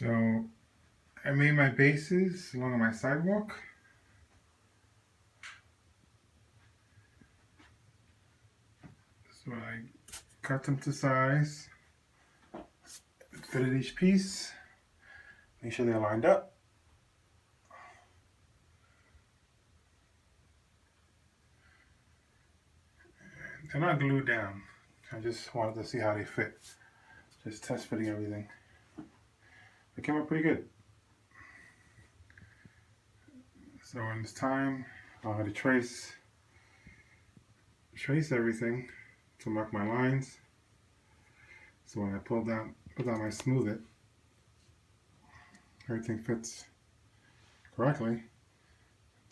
So I made my bases along my sidewalk. So I cut them to size, fitted each piece, make sure they're lined up. They're not glued down. I just wanted to see how they fit. Just test fitting everything. It came out pretty good. So when it's time, I'm going to trace everything to mark my lines. So when I put down my smooth it, everything fits correctly.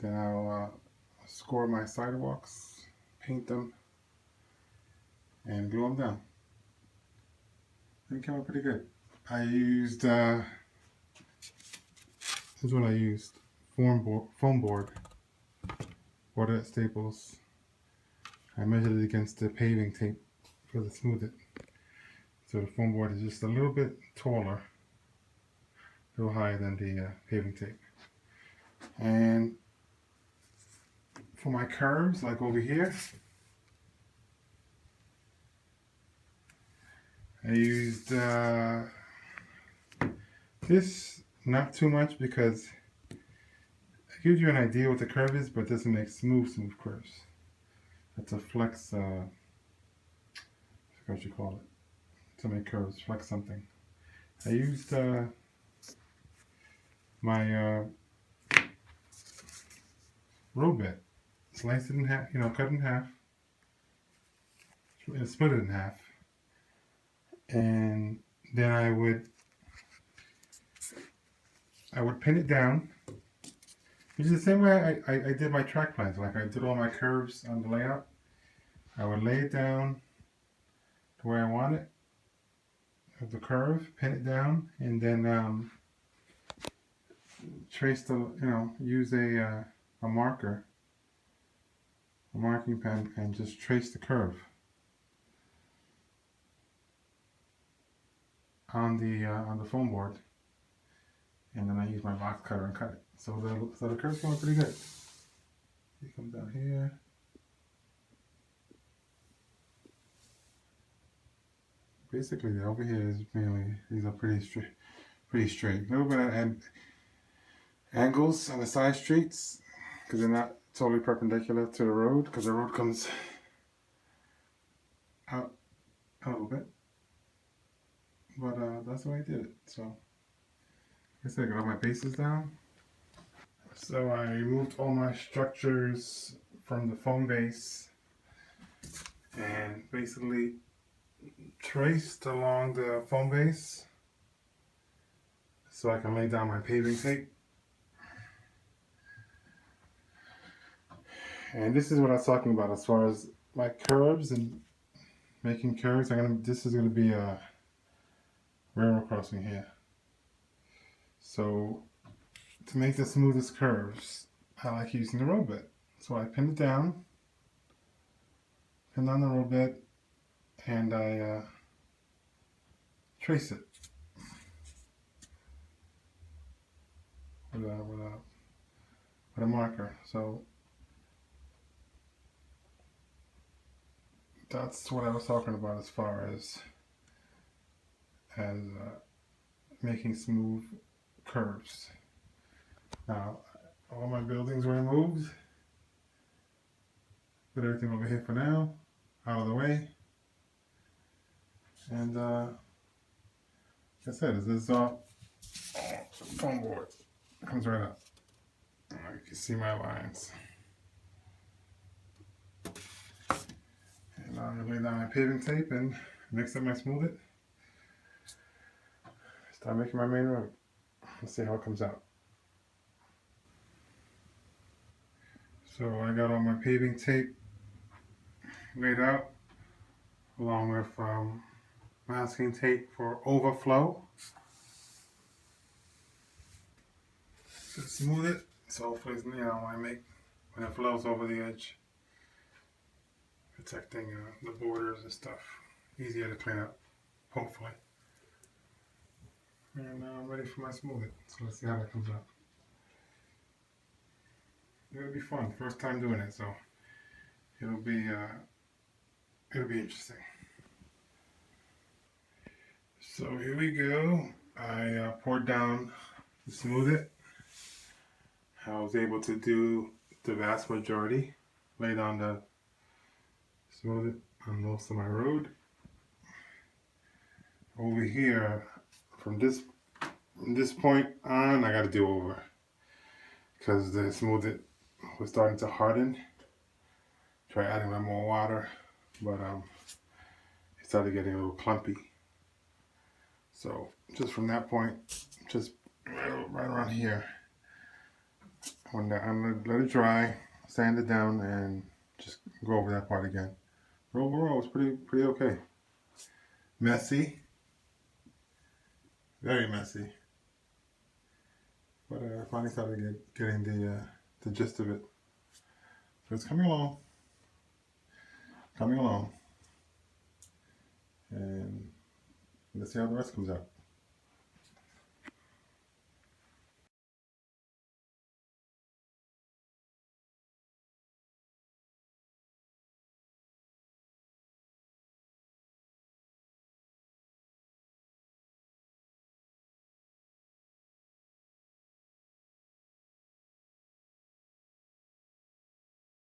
Then I'll score my sidewalks, paint them, and glue them down. It came out pretty good. I used, this is what I used, foam board, bought it at Staples. I measured it against the paving tape for the smooth it. So the foam board is just a little bit taller, a little higher than the paving tape. And for my curves, like over here, I used this, not too much, because it gives you an idea what the curve is, but it doesn't make smooth curves. It's a flex, I forgot what you call it, to make curves, flex something. I used my road bit, sliced it in half, cut it in half, and split it in half. And then I would pin it down. Which is the same way I did my track plans. Like I did all my curves on the layout. I would lay it down to where I want it, of the curve, pin it down, and then trace the, use a marking pen, and just trace the curve on the foam board. And then I use my box cutter and cut it. So the curve's going pretty good. It comes down here. Basically, over here is mainly, these are pretty straight. A little bit of angles on the side streets, because they're not totally perpendicular to the road, because the road comes out a little bit. But that's the way I did it. So, like I said, I got all my bases down. So I removed all my structures from the foam base and basically traced along the foam base so I can lay down my paving tape. And this is what I was talking about as far as my curves and making curves. This is gonna be a railroad crossing here. So to make the smoothest curves, I like using the road bit. So I pinned it down, pinned on the road bit, and I trace it with a marker. So that's what I was talking about as far as making smooth curves. Now, all my buildings were removed. Put everything over here for now, out of the way. And like I said, this is foam board. It comes right up. You can see my lines. And I'm gonna lay down my paving tape and mix up my smooth it. Start making my main road. Let's see how it comes out. So I got all my paving tape laid out, along with masking tape for overflow. To smooth it, so hopefully, when it flows over the edge, protecting the borders and stuff, easier to clean up, hopefully. And now I'm ready for my smooth it. So let's see how that comes out. It'll be fun. First time doing it, so it'll be interesting. So here we go. I poured down to smooth it. I was able to do the vast majority. Lay down the smooth it on most of my road. Over here, from this point on, I got to do over because the smooth it was starting to harden. Try adding a little more water, but it started getting a little clumpy. So just from that point, just right around here, I'm gonna let it dry, sand it down, and just go over that part again. But overall, it's pretty okay. Messy, very messy, but I finally started getting the gist of it. So it's coming along, and let's see how the rest comes out.